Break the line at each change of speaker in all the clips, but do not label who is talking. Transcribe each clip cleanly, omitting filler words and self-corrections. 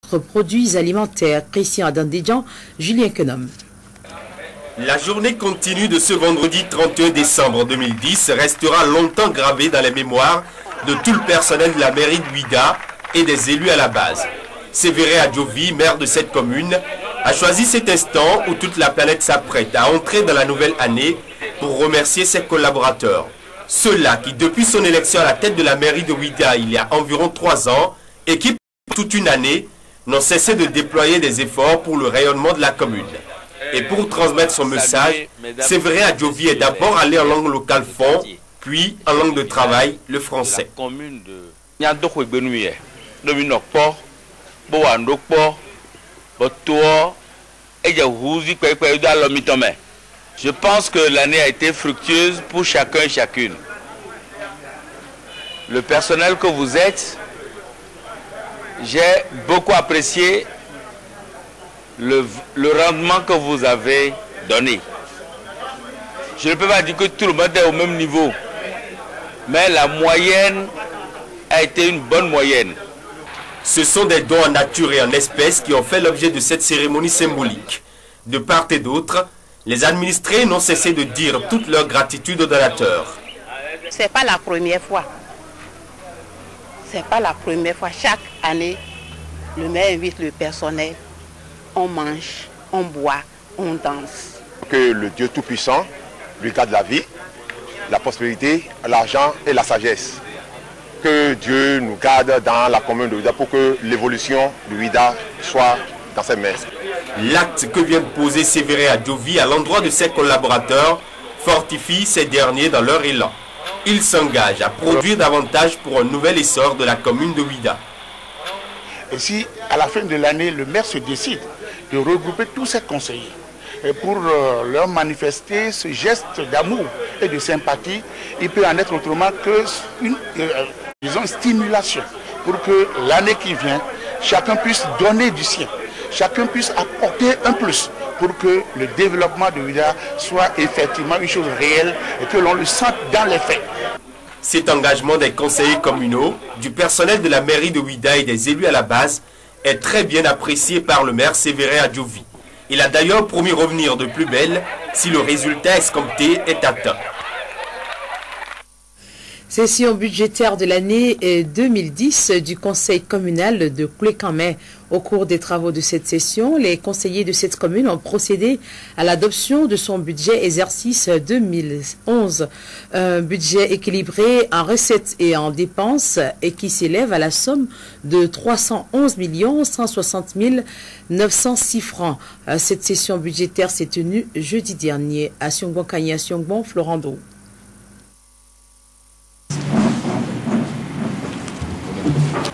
produits alimentaires. Christian Adandéjan, Julien Kenom.
La journée continue de ce vendredi 31 décembre 2010 restera longtemps gravée dans les mémoires de tout le personnel de la mairie de Ouidah et des élus à la base. Sévéré Adjovi, maire de cette commune, a choisi cet instant où toute la planète s'apprête à entrer dans la nouvelle année pour remercier ses collaborateurs. Ceux-là qui, depuis son élection à la tête de la mairie de Ouidah il y a environ 3 ans et qui, toute une année, n'ont cessé de déployer des efforts pour le rayonnement de la commune. Et pour transmettre son message, Sévéré Adjovi est d'abord allé en langue locale fond, puis en langue de travail, le français.
Je pense que l'année a été fructueuse pour chacun et chacune. Le personnel que vous êtes, j'ai beaucoup apprécié le rendement que vous avez donné. Je ne peux pas dire que tout le monde est au même niveau, mais la moyenne a été une bonne moyenne.
Ce sont des dons en nature et en espèces qui ont fait l'objet de cette cérémonie symbolique. De part et d'autre, les administrés n'ont cessé de dire toute leur gratitude aux donateurs.
Ce n'est pas la première fois. C'est pas la première fois. Chaque année, le maire invite le personnel. On mange, on boit, on danse.
Que le Dieu Tout-Puissant lui garde la vie, la prospérité, l'argent et la sagesse. Que Dieu nous garde dans la commune de Ouidah pour que l'évolution de Ouidah soit dans ses mains.
L'acte que vient de poser Sévéré Adjovi à l'endroit de ses collaborateurs fortifie ces derniers dans leur élan. Il s'engage à produire davantage pour un nouvel essor de la commune de Ouidah.
Et si à la fin de l'année, le maire se décide de regrouper tous ses conseillers pour leur manifester ce geste d'amour et de sympathie, il peut en être autrement qu'une stimulation pour que l'année qui vient, chacun puisse donner du sien, chacun puisse apporter un plus pour que le développement de Ouidah soit effectivement une chose réelle et que l'on le sente dans les faits.
Cet engagement des conseillers communaux, du personnel de la mairie de Ouidah et des élus à la base est très bien apprécié par le maire Sévéré Adjovi. Il a d'ailleurs promis revenir de plus belle si le résultat escompté est atteint.
Session budgétaire de l'année 2010 du conseil communal de Koulékamé. Au cours des travaux de cette session, les conseillers de cette commune ont procédé à l'adoption de son budget exercice 2011. Un budget équilibré en recettes et en dépenses et qui s'élève à la somme de 311 160 906 francs. Cette session budgétaire s'est tenue jeudi dernier à Siongbon Kanya Siongbon Florando.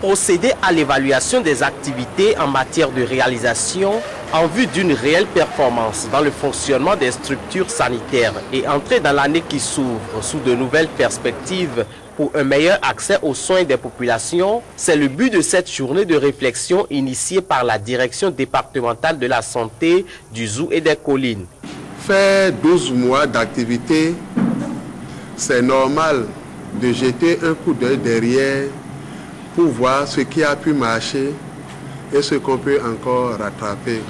Procéder à l'évaluation des activités en matière de réalisation en vue d'une réelle performance dans le fonctionnement des structures sanitaires et entrer dans l'année qui s'ouvre sous de nouvelles perspectives pour un meilleur accès aux soins des populations, c'est le but de cette journée de réflexion initiée par la direction départementale de la santé du Zou et des collines.
Faire 12 mois d'activité, c'est normal de jeter un coup d'œil derrière pour voir ce qui a pu marcher et ce qu'on peut encore rattraper.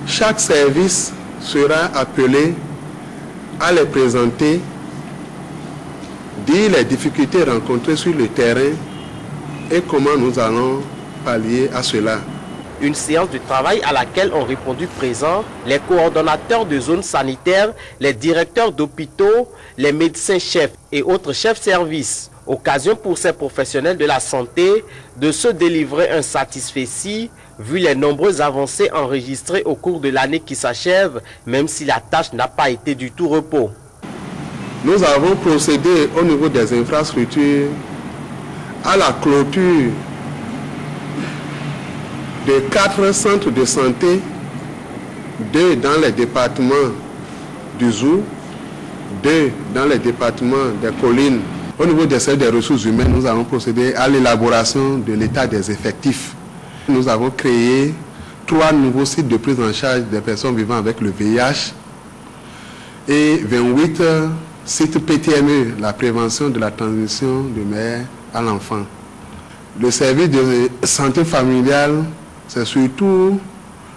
Chaque service sera appelé à les présenter, dire les difficultés rencontrées sur le terrain et comment nous allons pallier à cela.
Une séance de travail à laquelle ont répondu présents les coordonnateurs de zones sanitaires, les directeurs d'hôpitaux, les médecins-chefs et autres chefs-service. Occasion pour ces professionnels de la santé de se délivrer un satisfecit vu les nombreuses avancées enregistrées au cours de l'année qui s'achève, même si la tâche n'a pas été du tout repos.
Nous avons procédé au niveau des infrastructures à la clôture de 4 centres de santé, 2 dans les départements du Zou, 2 dans les départements des collines. Au niveau des services des ressources humaines, nous avons procédé à l'élaboration de l'état des effectifs. Nous avons créé 3 nouveaux sites de prise en charge des personnes vivant avec le VIH et 28 sites PTME, la prévention de la transmission de mère à l'enfant. Le service de santé familiale, c'est surtout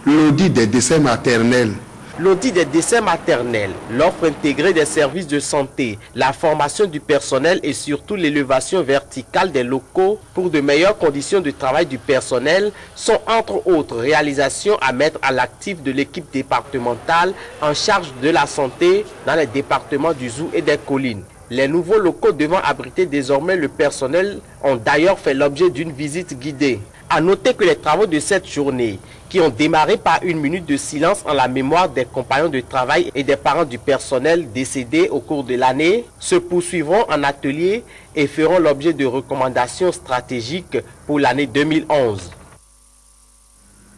l'audit des décès maternels.
L'audit des décès maternels, l'offre intégrée des services de santé, la formation du personnel et surtout l'élevation verticale des locaux pour de meilleures conditions de travail du personnel sont entre autres réalisations à mettre à l'actif de l'équipe départementale en charge de la santé dans les départements du Zou et des Collines. Les nouveaux locaux devant abriter désormais le personnel ont d'ailleurs fait l'objet d'une visite guidée. À noter que les travaux de cette journée, qui ont démarré par une minute de silence en la mémoire des compagnons de travail et des parents du personnel décédés au cours de l'année, se poursuivront en atelier et feront l'objet de recommandations stratégiques pour l'année 2011.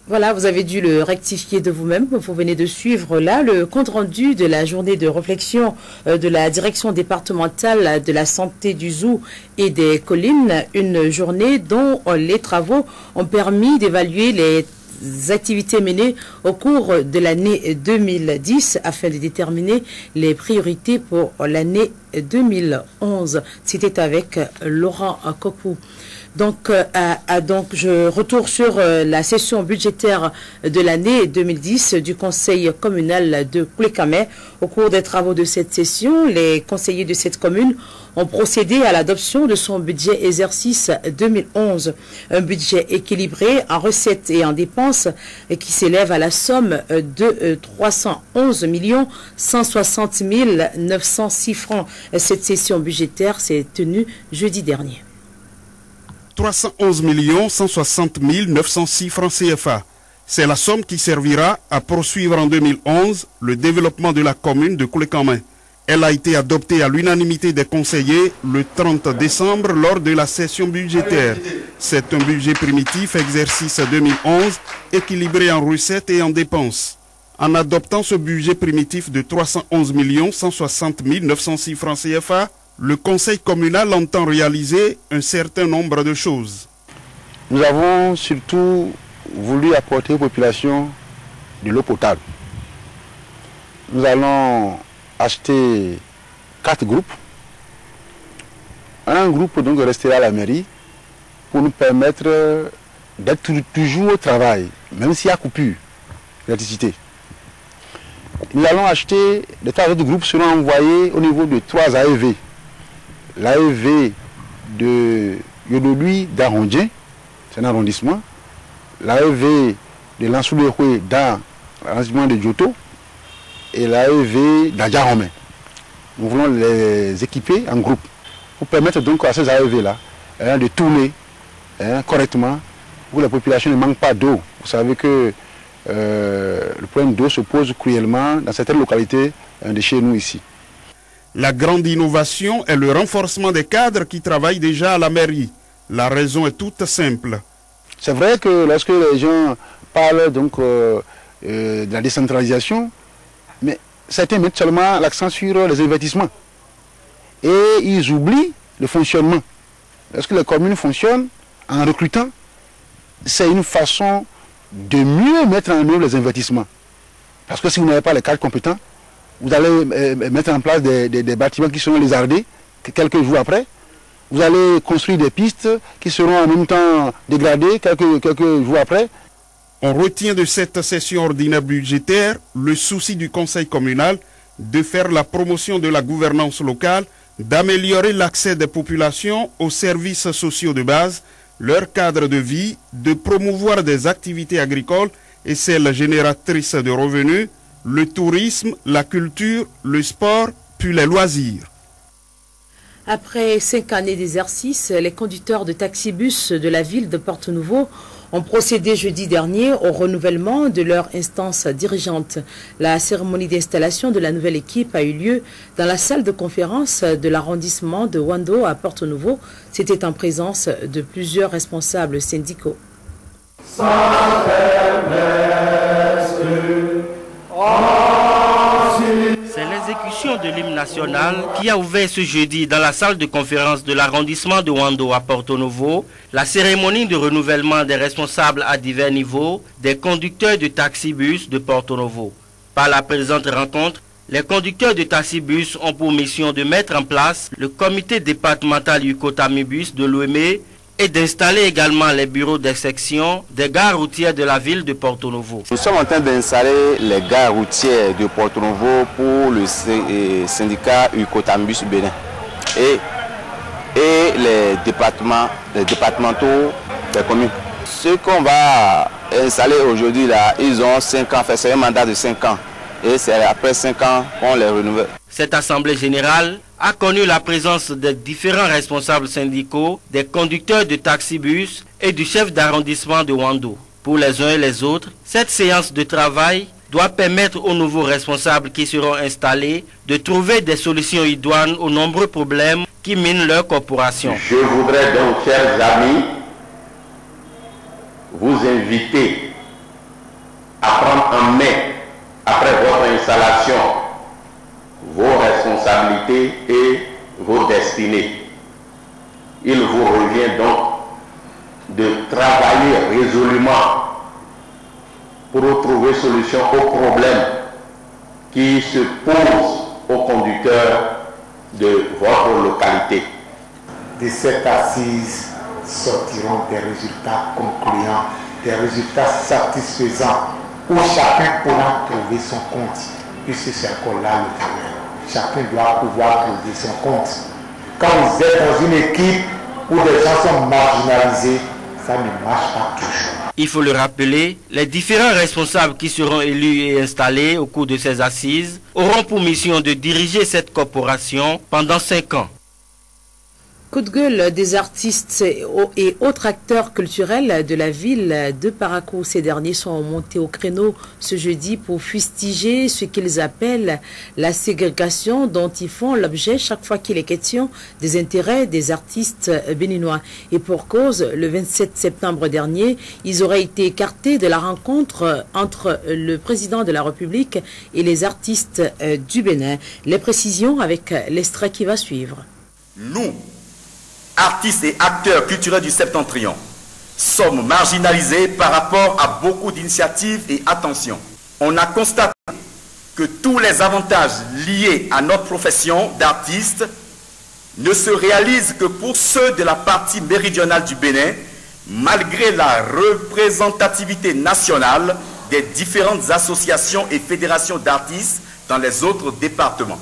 Voilà, vous avez dû le rectifier de vous-même. Vous venez de suivre là le compte-rendu de la journée de réflexion de la direction départementale de la santé du Zou et des Collines. Une journée dont les travaux ont permis d'évaluer les activités menées au cours de l'année 2010 afin de déterminer les priorités pour l'année 2011. C'était avec Laurent Copou. Donc, je retourne sur la session budgétaire de l'année 2010 du conseil communal de Koulékamé. Au cours des travaux de cette session, les conseillers de cette commune ont procédé à l'adoption de son budget exercice 2011. Un budget équilibré en recettes et en dépenses qui s'élève à la somme de 311 160 906 francs. Cette session budgétaire s'est tenue jeudi dernier.
311 160 906 francs CFA. C'est la somme qui servira à poursuivre en 2011 le développement de la commune de Koulékamé. Elle a été adoptée à l'unanimité des conseillers le 30 décembre lors de la session budgétaire. C'est un budget primitif exercice 2011 équilibré en recettes et en dépenses. En adoptant ce budget primitif de 311 160 906 francs CFA, le conseil communal entend réaliser un certain nombre de choses.
Nous avons surtout voulu apporter aux populations de l'eau potable. Nous allons acheter 4 groupes. Un groupe donc restera à la mairie pour nous permettre d'être toujours au travail, même s'il y a coupure d'électricité. Nous allons acheter, les 3 autres groupes seront envoyés au niveau de 3 AEV. L'AEV de Yodolui d'Arondien, c'est un arrondissement. L'AEV de Lansouléroué dans l'arrondissement de Djoto. Et l'AEV d'Adjaromé. Nous voulons les équiper en groupe pour permettre donc à ces AEV-là de tourner correctement pour que la population ne manque pas d'eau. Vous savez que le problème d'eau se pose cruellement dans certaines localités de chez nous ici.
La grande innovation est le renforcement des cadres qui travaillent déjà à la mairie. La raison est toute simple.
C'est vrai que lorsque les gens parlent donc de la décentralisation, mais certains mettent seulement l'accent sur les investissements. Et ils oublient le fonctionnement. Lorsque les communes fonctionnent en recrutant, c'est une façon de mieux mettre en œuvre les investissements. Parce que si vous n'avez pas les cadres compétents, vous allez mettre en place des bâtiments qui seront lézardés quelques jours après. Vous allez construire des pistes qui seront en même temps dégradées quelques jours après.
On retient de cette session ordinaire budgétaire le souci du conseil communal de faire la promotion de la gouvernance locale, d'améliorer l'accès des populations aux services sociaux de base, leur cadre de vie, de promouvoir des activités agricoles et celles génératrices de revenus, le tourisme, la culture, le sport, puis les loisirs.
Après 5 années d'exercice, les conducteurs de taxibus de la ville de Porto-Novo ont procédé jeudi dernier au renouvellement de leur instance dirigeante. La cérémonie d'installation de la nouvelle équipe a eu lieu dans la salle de conférence de l'arrondissement de Wando à Porto-Novo. C'était en présence de plusieurs responsables syndicaux.
C'est l'exécution de l'hymne national qui a ouvert ce jeudi dans la salle de conférence de l'arrondissement de Wando à Porto-Novo la cérémonie de renouvellement des responsables à divers niveaux des conducteurs de taxibus de Porto-Novo. Par la présente rencontre, les conducteurs de taxibus ont pour mission de mettre en place le comité départemental Yukotamibus de l'OME et d'installer également les bureaux de section des gares routières de la ville de Porto Novo.
Nous sommes en train d'installer les gares routières de Porto Novo pour le syndicat Ucotambus Bénin et les départementaux des communes. Ceux qu'on va installer aujourd'hui là, ils ont 5 ans, c'est un mandat de 5 ans et c'est après 5 ans qu'on les renouvelle.
Cette assemblée générale a connu la présence des différents responsables syndicaux, des conducteurs de taxibus et du chef d'arrondissement de Wando. Pour les uns et les autres, cette séance de travail doit permettre aux nouveaux responsables qui seront installés de trouver des solutions idoines aux nombreux problèmes qui minent leur corporation.
Je voudrais donc, chers amis, vous inviter à prendre en main, après votre installation, vos responsabilités et vos destinées. Il vous revient donc de travailler résolument pour trouver solution aux problèmes qui se posent aux conducteurs de votre localité.
De cette assise sortiront des résultats concluants, des résultats satisfaisants où chacun pourra trouver son compte, puisque c'est encore là le travail. Chacun doit pouvoir trouver son compte. Quand vous êtes dans une équipe où des gens sont marginalisés, ça ne marche pas toujours.
Il faut le rappeler, les différents responsables qui seront élus et installés au cours de ces assises auront pour mission de diriger cette corporation pendant 5 ans.
Coup de gueule des artistes et autres acteurs culturels de la ville de Parakou. Ces derniers sont montés au créneau ce jeudi pour fustiger ce qu'ils appellent la ségrégation dont ils font l'objet chaque fois qu'il est question des intérêts des artistes béninois. Et pour cause, le 27 septembre dernier, ils auraient été écartés de la rencontre entre le président de la République et les artistes du Bénin. Les précisions avec l'extrait qui va suivre.
Nous, artistes et acteurs culturels du Septentrion, sommes marginalisés par rapport à beaucoup d'initiatives et attentions. On a constaté que tous les avantages liés à notre profession d'artiste ne se réalisent que pour ceux de la partie méridionale du Bénin, malgré la représentativité nationale des différentes associations et fédérations d'artistes dans les autres départements.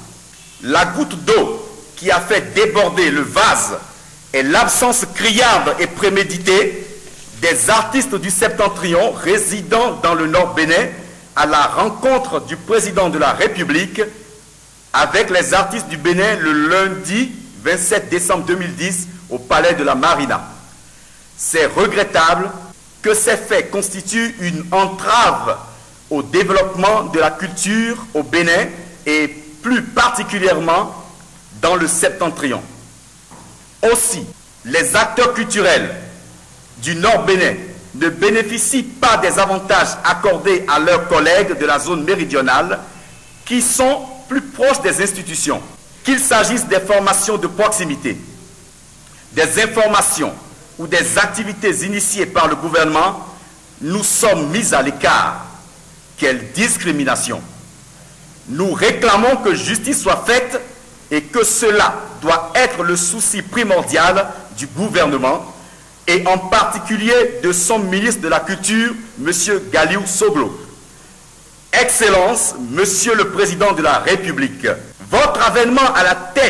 La goutte d'eau qui a fait déborder le vase et l'absence criarde et préméditée des artistes du Septentrion résidant dans le Nord Bénin à la rencontre du président de la République avec les artistes du Bénin le lundi 27 décembre 2010 au Palais de la Marina. C'est regrettable que ces faits constituent une entrave au développement de la culture au Bénin et plus particulièrement dans le Septentrion. Aussi, les acteurs culturels du Nord Bénin ne bénéficient pas des avantages accordés à leurs collègues de la zone méridionale qui sont plus proches des institutions, qu'il s'agisse des formations de proximité, des informations ou des activités initiées par le gouvernement. Nous sommes mis à l'écart. Quelle discrimination! Nous réclamons que justice soit faite et que cela doit être le souci primordial du gouvernement et en particulier de son ministre de la Culture, M. Galiou Soglo. Excellence, Monsieur le Président de la République, votre avènement à la tête